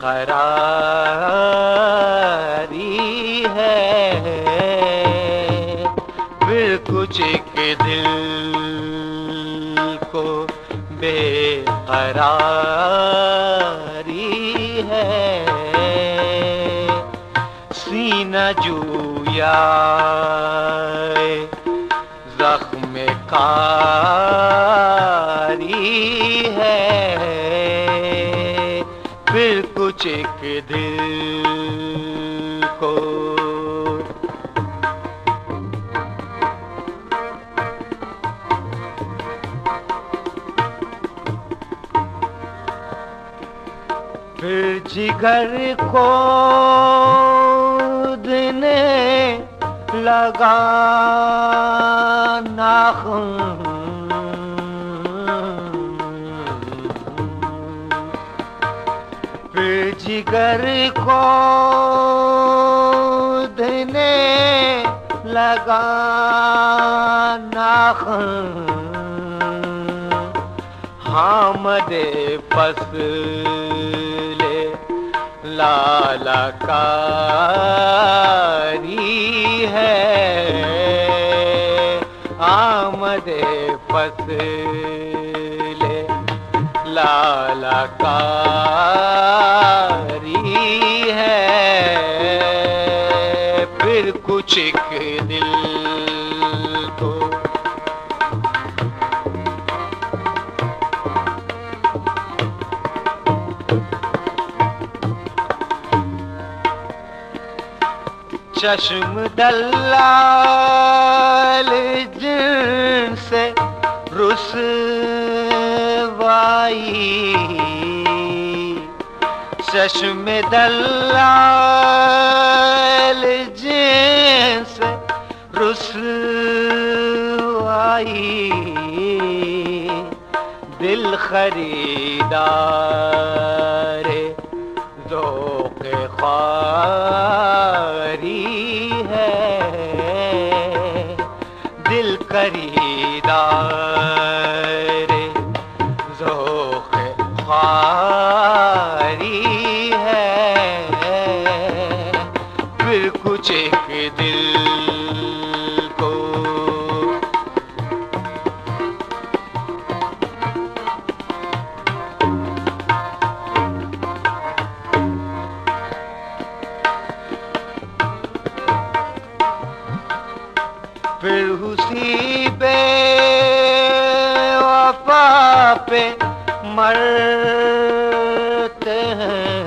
बेकरारी है, फिर कुछ एक दिल को बेकरारी है। सीना जूया जख्म कारी है, फिर कुछ एक दिल को फिर जिगर को देने लगा नाख़ून, फिर जिगर को देने लगा नाख़ून। हामदे फसले लालकारी है, आमदे फसले लालकारी है, फिर कुछ एक दिल को चश्म दल्लाल जिनसे रुसवाई, चश्म दल्लाल जिनसे रुसवाई, दिल खरीदारे ज़ौक़े ख्वारी है, दिल खरीदारे ज़ौक़े ख्वारी है, फिर कुछ एक दिल को फिर उसी बेवफा पे मरते हैं,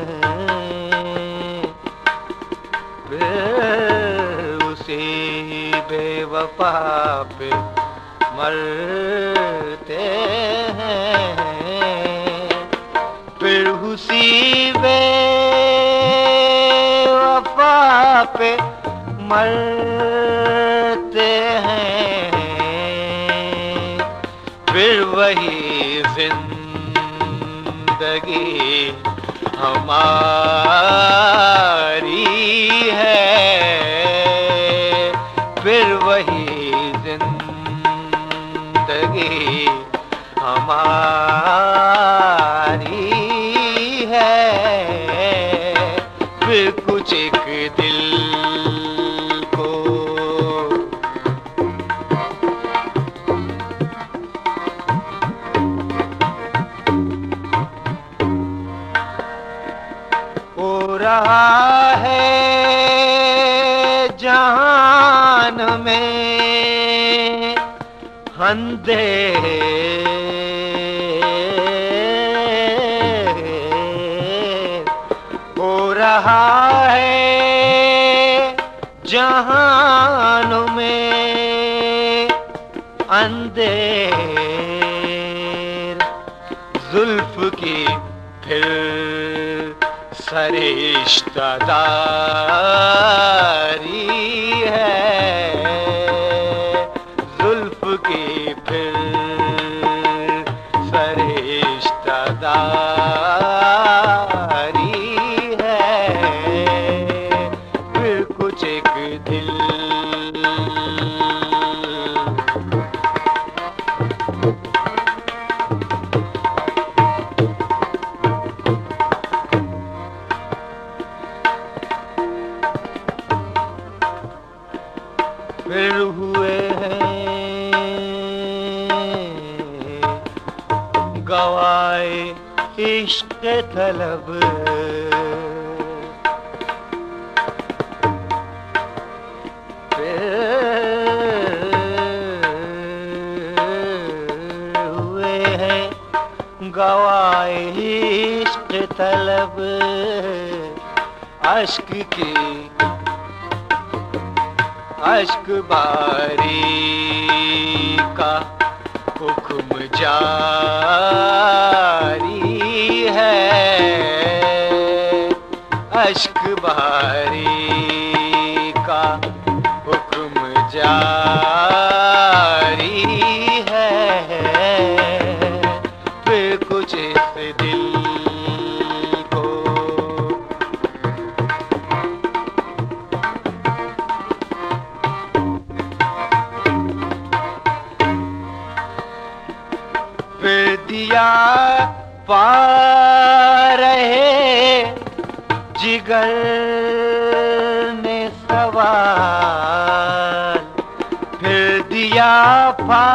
फिर उसी बेवफा पे मरते हैं, फिर उसी बेवफा पे मरते हैं, फिर वही जिंदगी हमारी है, फिर वही जिंदगी हमारी है, फिर कुछ एक दिल रहा है जहान में अंधेर, हो रहा है जहान में अंधेर, जुल्फ की फिर सरिश्तेदारी है, जुल्फ की फिर सरिश्तेदारी है, फिर कुछ एक दिल फिर हुए हैं गवाए इश्क तलब। हुए हैं गवाए इश्क तलब। अश्क बारी का हुक्म जारी है। अश्क बारी का हुक्म जारी है। फिर कुछ इस दिल को फिर दिया पा रहे जिगर ने सवाल। फिर दिया पा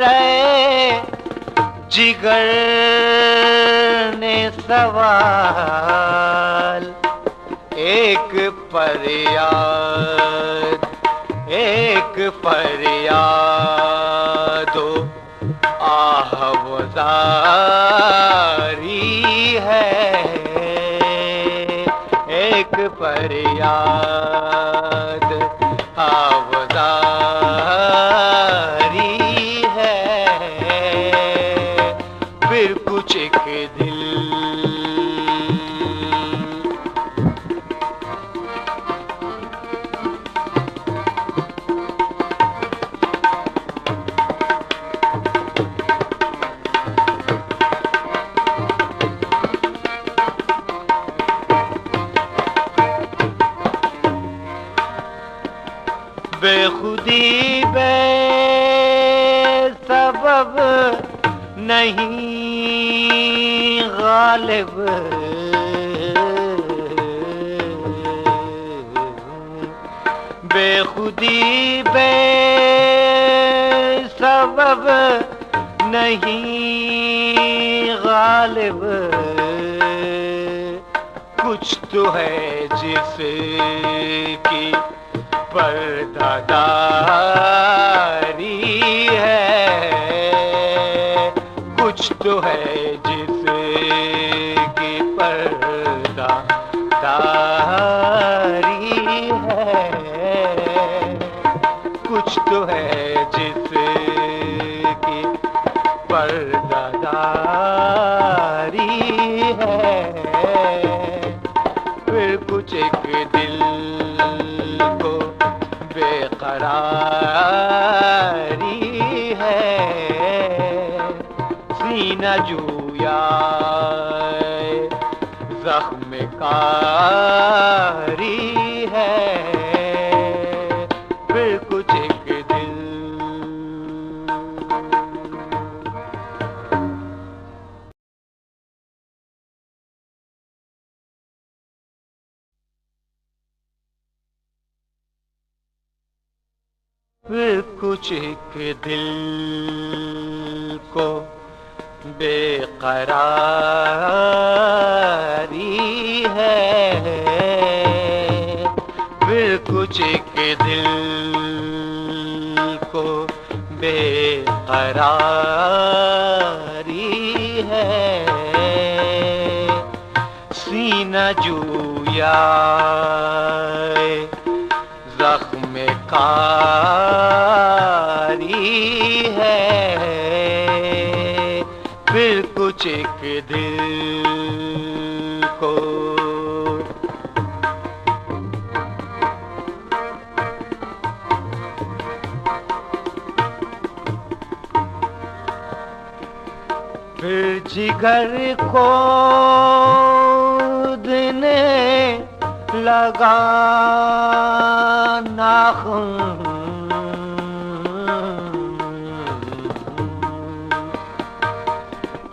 रहे जिगर ने सवाल। एक फरियादो आहवज़ारी है। एक फरियाद आवज़ारी है। फिर कुछ एक दिल बेखुदी बेसबब नहीं गालिब। बेखुदी बेसबब नहीं गालिब। कुछ तो है जिसकी पर्दादारी है। कुछ तो है जिसकी पर्दादारी है। कुछ तो है जिसकी पर्दादारी है। फिर कुछ एक दिल को बेकरारी है। सीना जूया जख्म कारी है। फिर कुछ एक दिल फिर कुछ एक दिल को बेकरारी है। फिर कुछ एक दिल को बेकरारी है। सीना जूया जख्म कारी है। फिर कुछ एक दिल को फिर जिगर को देने लगा नाख़ून।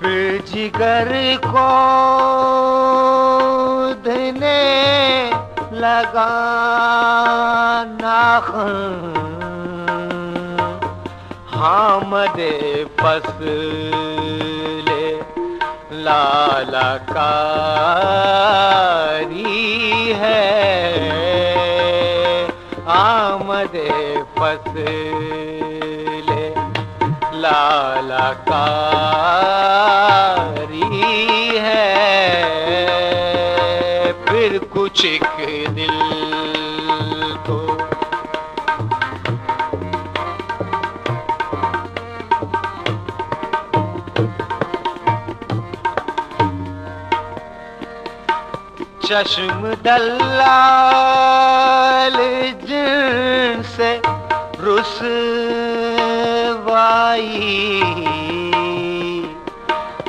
फिर जिगर को देने लगा नाख़ून। हामदे फसले लाला कारी है, आमदे फसले लाला कारी है। फिर कुछ एक दिल को चश्म दलाल जिनसे रुसवाई,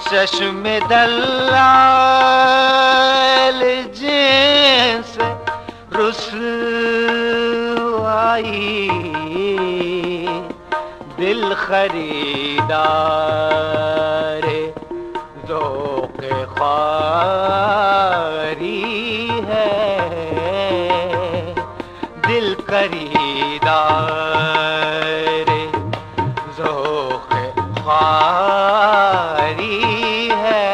चश्म दलाल जिनसे रुसवाई, दिल खरीदार ज़ौक़ ख़्वारी है, दिल खरीदार ज़ौक़ ख़्वारी है।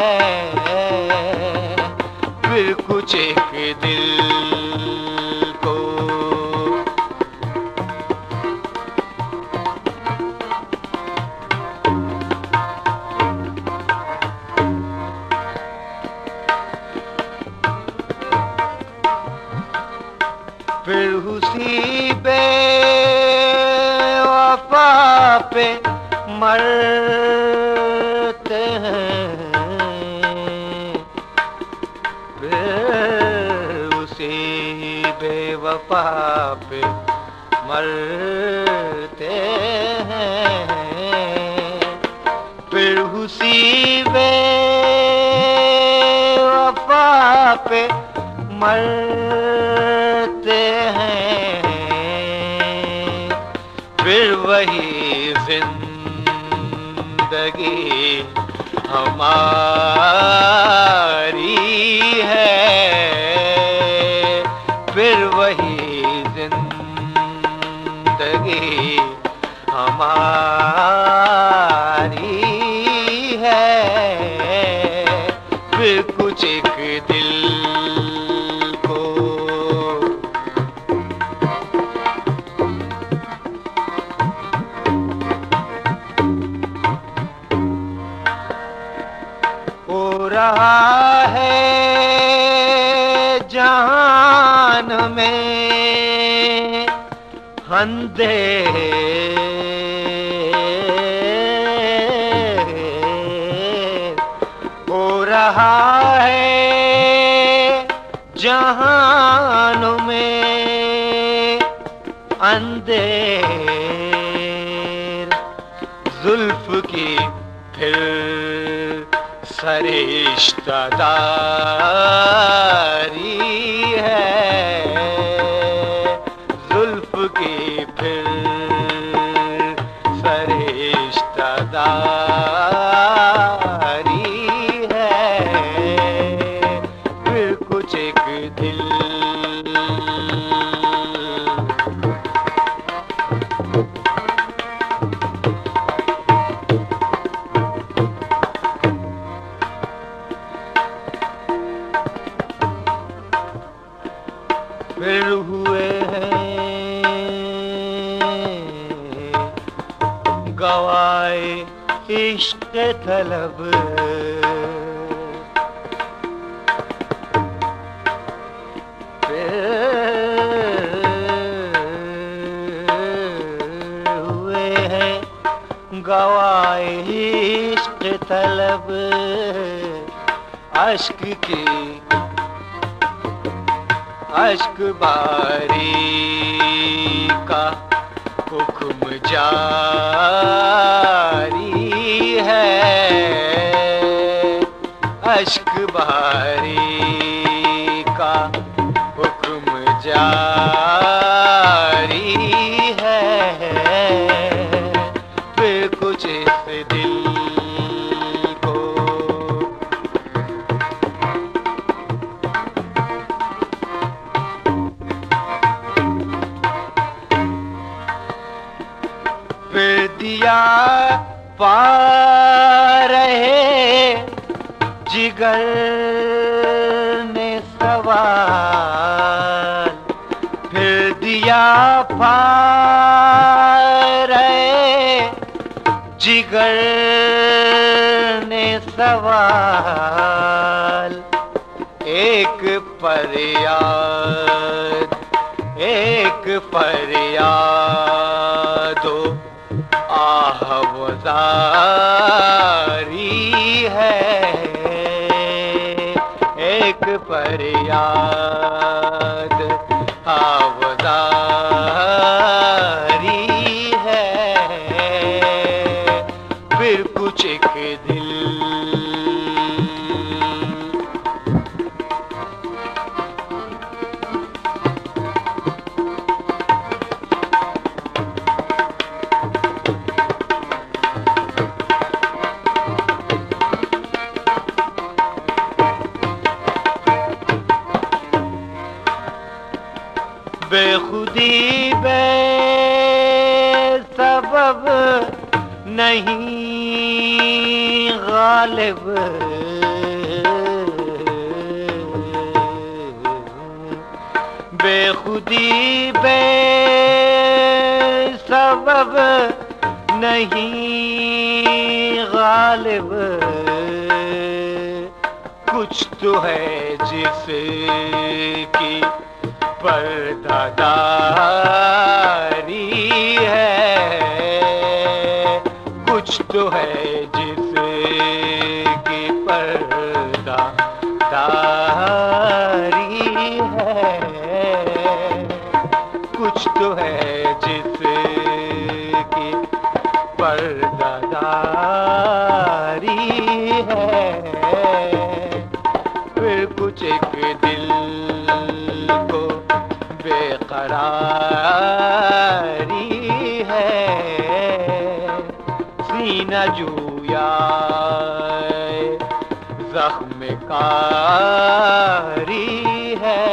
फिर कुछ एक दिल को फिर उसी बेवफा पे मरते हैं, फिर उसी बेवफा पे मरते हैं, फिर उसी बेवफा पे मरते हैं। फिर वही जिंदगी हमारी है, फिर वही जिंदगी हमारी है। फिर कुछ एक दिल को हो रहा है जहान में अंधेर, हो रहा है जहान में अंधेर, जुल्फ की फिर सरिश्तेदारी है, जुल्फ की फिर सरिश्तेदारी है। फिर कुछ एक दिल फिर हुए हैं गवाए इश्क तलब, हुए हैं गवाए इश्क तलब, अश्क की अश्क बारी का हुक्म जारी है, अश्क बारी का हुक्म जारी है। फिर कुछ इस दिल को पा रहे जिगर ने सवाल, फिर दिया फाड़ रहे जिगर ने सवाल। एक फरियाद आहवज़ारी है, एक फरियाद आहवज़ारी है। फिर कुछ एक दिल बेखुदी बेसबब नहीं गालिब, बेखुदी बेसबब नहीं गालिब। कुछ तो है जिसकी पर्दादारी है, कुछ तो है जिसकी पर्दादारी है, कुछ तो है जिसकी पर्दादारी है। फिर कुछ एक दिल को बेकरारी है, सीना जूया ज़ख्म कारी है।